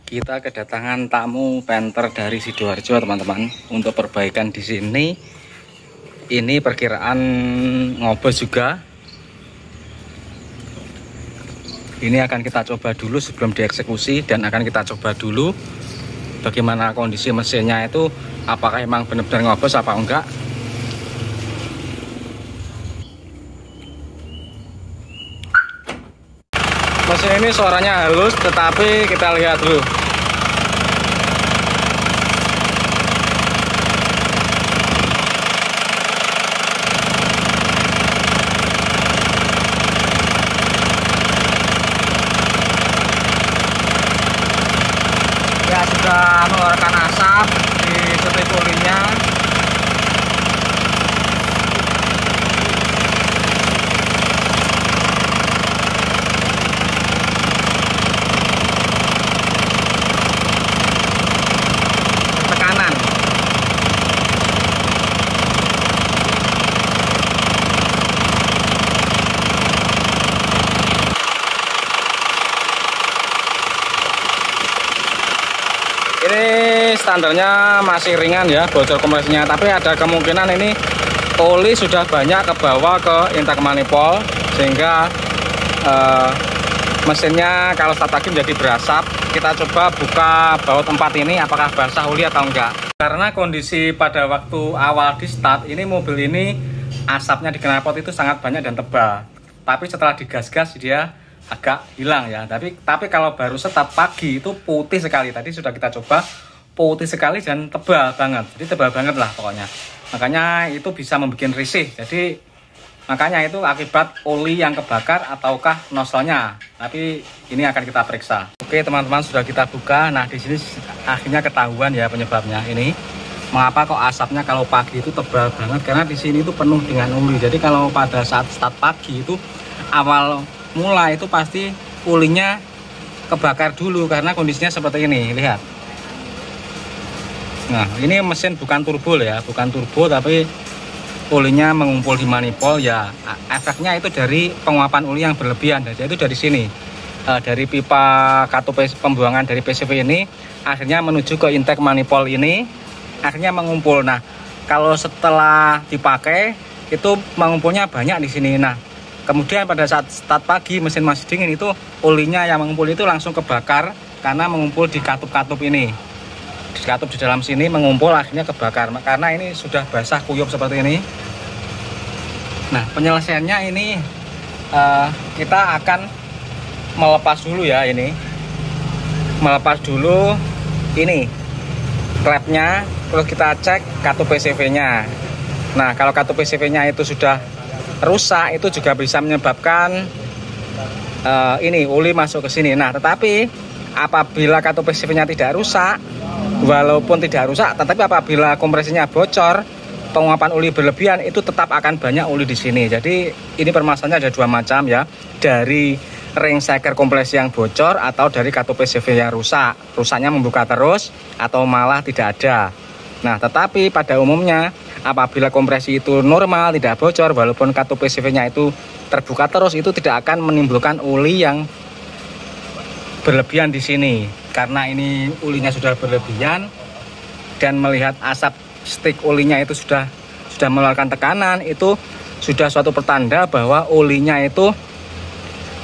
Kita kedatangan tamu painter dari Sidoarjo, teman-teman, untuk perbaikan di sini. Ini perkiraan ngobos juga. Ini akan kita coba dulu sebelum dieksekusi, dan akan kita coba dulu bagaimana kondisi mesinnya itu, apakah emang benar-benar ngobos apa enggak. Mesin ini suaranya halus, tetapi kita lihat dulu. Ya, sudah mengeluarkan asap di setiap olinya. Ini standarnya masih ringan ya, bocor kompresinya, tapi ada kemungkinan ini oli sudah banyak ke bawah ke intake manifold, sehingga mesinnya kalau start lagi menjadi berasap. Kita coba buka baut 4 ini, apakah basah oli atau enggak. Karena kondisi pada waktu awal di start ini, mobil ini asapnya di knalpot itu sangat banyak dan tebal, tapi setelah digas-gas dia agak hilang ya. Tapi kalau baru start pagi itu putih sekali. Tadi sudah kita coba, putih sekali dan tebal banget. Jadi tebal banget lah pokoknya. Makanya itu bisa membuat risih. Jadi makanya itu akibat oli yang kebakar ataukah nozzle-nya. Tapi ini akan kita periksa. Oke teman-teman, sudah kita buka. Nah di sini akhirnya ketahuan ya penyebabnya. Ini mengapa kok asapnya kalau pagi itu tebal banget, karena di sini itu penuh dengan oli. Jadi kalau pada saat start pagi itu awal mulai itu pasti olinya kebakar dulu karena kondisinya seperti ini, lihat. Nah ini mesin bukan turbo ya, bukan turbo, tapi olinya mengumpul di manifold ya. Efeknya itu dari penguapan oli yang berlebihan. Jadi itu dari sini, dari pipa katup pembuangan dari PCV ini akhirnya menuju ke intake manifold ini, akhirnya mengumpul. Nah kalau setelah dipakai itu mengumpulnya banyak di sini. Nah kemudian pada saat start pagi mesin masih dingin, itu olinya yang mengumpul itu langsung kebakar karena mengumpul di katup-katup ini. Di katup di dalam sini mengumpul, akhirnya kebakar karena ini sudah basah kuyup seperti ini. Nah penyelesaiannya ini kita akan melepas dulu ya, ini melepas dulu ini klepnya, terus kita cek katup PCV-nya. Nah kalau katup PCV-nya itu sudah rusak, itu juga bisa menyebabkan ini oli masuk ke sini. Nah tetapi apabila katup PCV-nya tidak rusak, walaupun tidak rusak, tetapi apabila kompresinya bocor, penguapan oli berlebihan, itu tetap akan banyak oli di sini. Jadi ini permasalahannya ada dua macam ya, dari ring seker kompresi yang bocor atau dari katup PCV yang rusak. Rusaknya membuka terus atau malah tidak ada. Nah tetapi pada umumnya apabila kompresi itu normal, tidak bocor, walaupun katup PCV-nya itu terbuka terus, itu tidak akan menimbulkan oli yang berlebihan di sini. Karena ini olinya sudah berlebihan dan melihat asap stick olinya itu sudah mengeluarkan tekanan, itu sudah suatu pertanda bahwa olinya itu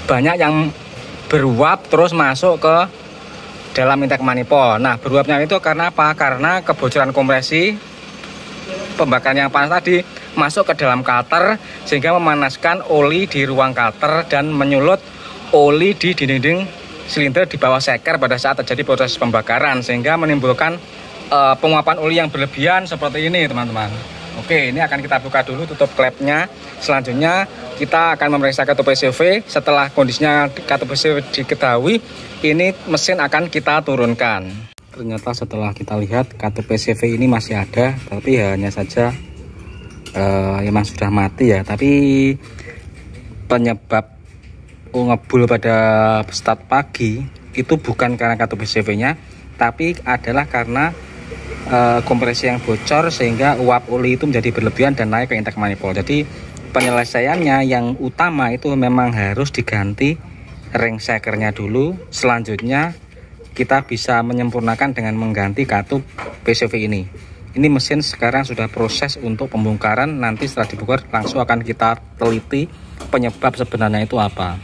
banyak yang beruap terus masuk ke dalam intake manifold. Nah beruapnya itu karena apa? Karena kebocoran kompresi pembakaran yang panas tadi masuk ke dalam kalter, sehingga memanaskan oli di ruang kalter dan menyulut oli di dinding silinder di bawah seker pada saat terjadi proses pembakaran, sehingga menimbulkan penguapan oli yang berlebihan seperti ini teman-teman. Oke, ini akan kita buka dulu, tutup klepnya. Selanjutnya kita akan memeriksa katup PCV. Setelah kondisinya katup PCV diketahui, ini mesin akan kita turunkan. Ternyata setelah kita lihat katup PCV ini masih ada, tapi hanya saja memang sudah mati ya. Tapi penyebab ngebul pada start pagi itu bukan karena katup PCV-nya, tapi adalah karena kompresi yang bocor, sehingga uap oli itu menjadi berlebihan dan naik ke intake manifold. Jadi penyelesaiannya yang utama itu memang harus diganti ring sekernya dulu. Selanjutnya kita bisa menyempurnakan dengan mengganti katup PCV ini. Ini mesin sekarang sudah proses untuk pembongkaran, nanti setelah dibongkar langsung akan kita teliti penyebab sebenarnya itu apa.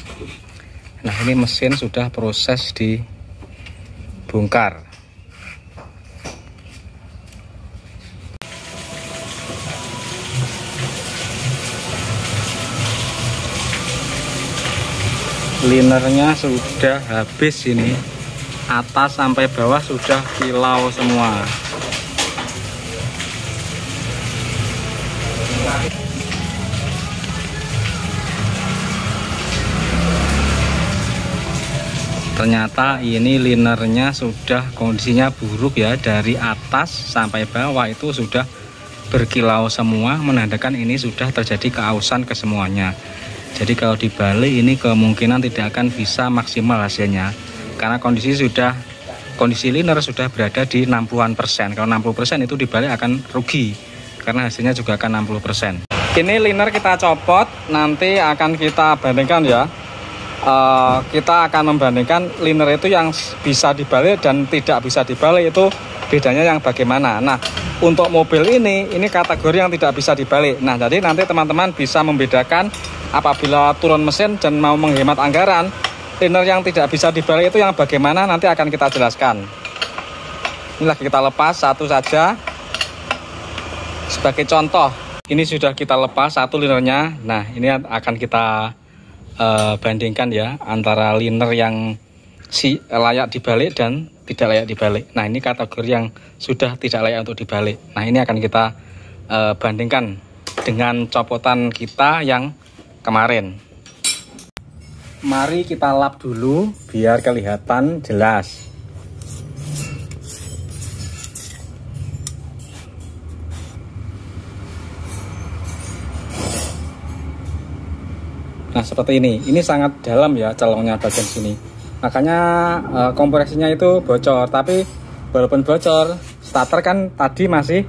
Nah, ini mesin sudah proses dibongkar. Linernya sudah habis ini, atas sampai bawah sudah kilau semua. Ternyata ini linernya sudah kondisinya buruk ya, dari atas sampai bawah itu sudah berkilau semua, menandakan ini sudah terjadi keausan ke semuanya. Jadi kalau dibalik ini kemungkinan tidak akan bisa maksimal hasilnya, karena kondisi liner sudah berada di 60-an%. Kalau 60% itu dibalik akan rugi, karena hasilnya juga akan 60%. Ini liner kita copot, nanti akan kita bandingkan ya. Kita akan membandingkan liner itu yang bisa dibalik dan tidak bisa dibalik itu bedanya yang bagaimana. Nah, untuk mobil ini kategori yang tidak bisa dibalik. Nah, jadi nanti teman-teman bisa membedakan apabila turun mesin dan mau menghemat anggaran, liner yang tidak bisa dibalik itu yang bagaimana nanti akan kita jelaskan. Ini lagi kita lepas satu saja sebagai contoh. Ini sudah kita lepas satu linernya. Nah, ini akan kita bandingkan ya antara liner yang layak dibalik dan tidak layak dibalik. Nah, ini kategori yang sudah tidak layak untuk dibalik. Nah, ini akan kita bandingkan dengan copotan kita yang kemarin. Mari kita lap dulu biar kelihatan jelas. Nah, seperti ini sangat dalam ya celongnya bagian sini, makanya kompresinya itu bocor. Tapi walaupun bocor, starter kan tadi masih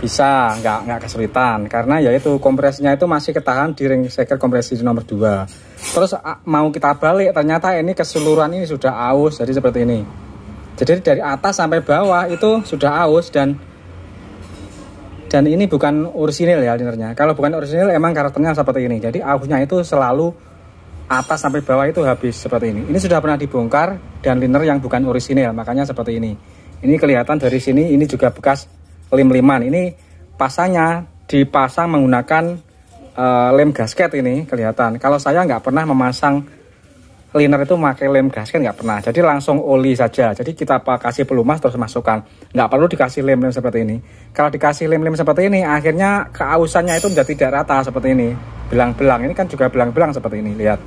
bisa, nggak kesulitan, karena yaitu kompresinya itu masih ketahan di ring seker kompresi nomor 2. Terus mau kita balik, ternyata ini keseluruhan ini sudah aus, jadi seperti ini. Jadi dari atas sampai bawah itu sudah aus, dan ini bukan orisinil ya linernya. Kalau bukan orisinil emang karakternya seperti ini. Jadi ausnya itu selalu atas sampai bawah itu habis seperti ini. Ini sudah pernah dibongkar dan liner yang bukan orisinil, makanya seperti ini. Ini kelihatan dari sini, ini juga bekas lem-leman. Ini pasangnya dipasang menggunakan lem gasket, ini kelihatan. Kalau saya nggak pernah memasang liner itu pakai lem gasket, nggak pernah. Jadi langsung oli saja. Jadi kita kasih pelumas terus masukkan. Nggak perlu dikasih lem-lem seperti ini. Kalau dikasih lem-lem seperti ini, akhirnya keausannya itu menjadi tidak rata seperti ini. Belang-belang, ini kan juga belang-belang seperti ini. Lihat.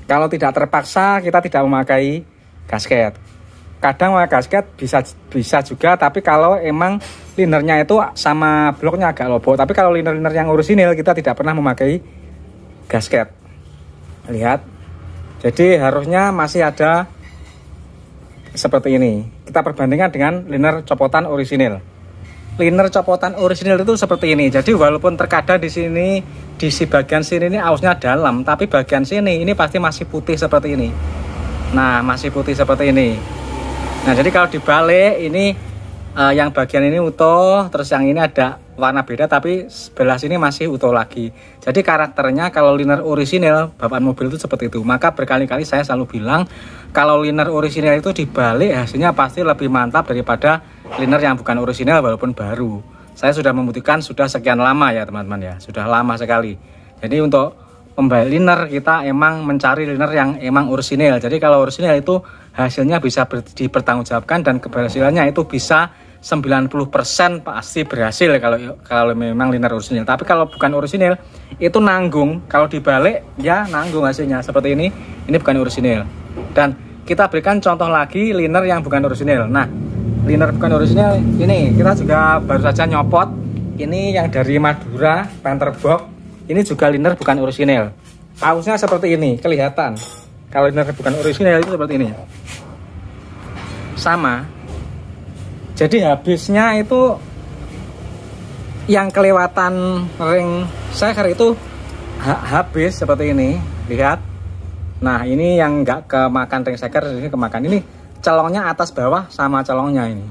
Kalau tidak terpaksa, kita tidak memakai gasket. Kadang memakai gasket bisa juga, tapi kalau emang linernya itu sama bloknya agak lobok. Tapi kalau liner-liner yang orisinil kita tidak pernah memakai gasket. Lihat. Jadi harusnya masih ada seperti ini. Kita perbandingkan dengan liner copotan orisinil. Liner copotan orisinil itu seperti ini. Jadi walaupun terkadang di sini, di bagian sini ini ausnya dalam, tapi bagian sini ini pasti masih putih seperti ini. Nah, masih putih seperti ini. Nah, jadi kalau dibalik ini yang bagian ini utuh, terus yang ini ada warna beda, tapi sebelah sini masih utuh lagi. Jadi karakternya kalau liner orisinil bawaan mobil itu seperti itu. Maka berkali-kali saya selalu bilang kalau liner orisinil itu dibalik hasilnya pasti lebih mantap daripada liner yang bukan orisinil walaupun baru. Saya sudah membuktikan sudah sekian lama ya teman-teman ya, sudah lama sekali. Jadi untuk membalik liner kita emang mencari liner yang emang orisinil. Jadi kalau orisinil itu hasilnya bisa dipertanggungjawabkan dan keberhasilannya itu bisa 90% pasti berhasil kalau memang liner orisinil. Tapi kalau bukan orisinil itu nanggung, kalau dibalik ya nanggung hasilnya seperti ini. Ini bukan orisinil. Dan kita berikan contoh lagi liner yang bukan orisinil. Nah, liner bukan orisinil ini kita juga baru saja nyopot. Ini yang dari Madura Panther Box. Ini juga liner bukan orisinil. Ausnya seperti ini, kelihatan. Kalau liner bukan orisinil itu seperti ini. Sama. Jadi habisnya itu yang kelewatan ring seker itu habis seperti ini. lihat. Nah ini yang nggak kemakan ring shaker, ini kemakan. Ini celongnya atas bawah sama celongnya ini.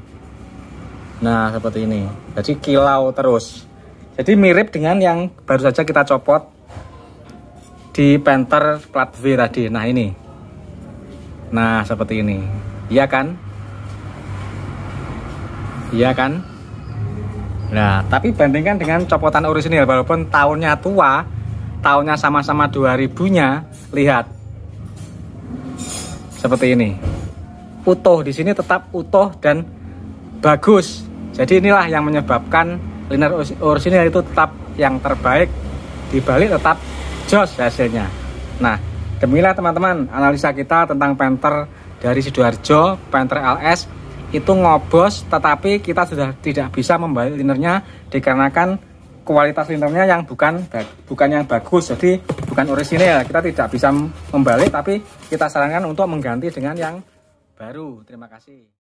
Nah seperti ini, jadi kilau terus. Jadi mirip dengan yang baru saja kita copot di Panther plat V tadi. Nah ini, nah seperti ini, iya kan? Iya kan? Nah tapi bandingkan dengan copotan orisinil, walaupun tahunnya tua, tahunnya sama-sama 2000-nya, lihat seperti ini, utuh. Di sini tetap utuh dan bagus. Jadi inilah yang menyebabkan liner orisinil itu tetap yang terbaik, dibalik tetap jos hasilnya. Nah demikianlah teman-teman analisa kita tentang Panther dari Sidoarjo, Panther LS. Itu ngobos, tetapi kita sudah tidak bisa membalik linernya dikarenakan kualitas linernya yang bukan yang bagus, jadi bukan orisinil. Kita tidak bisa membalik, tapi kita sarankan untuk mengganti dengan yang baru. Terima kasih.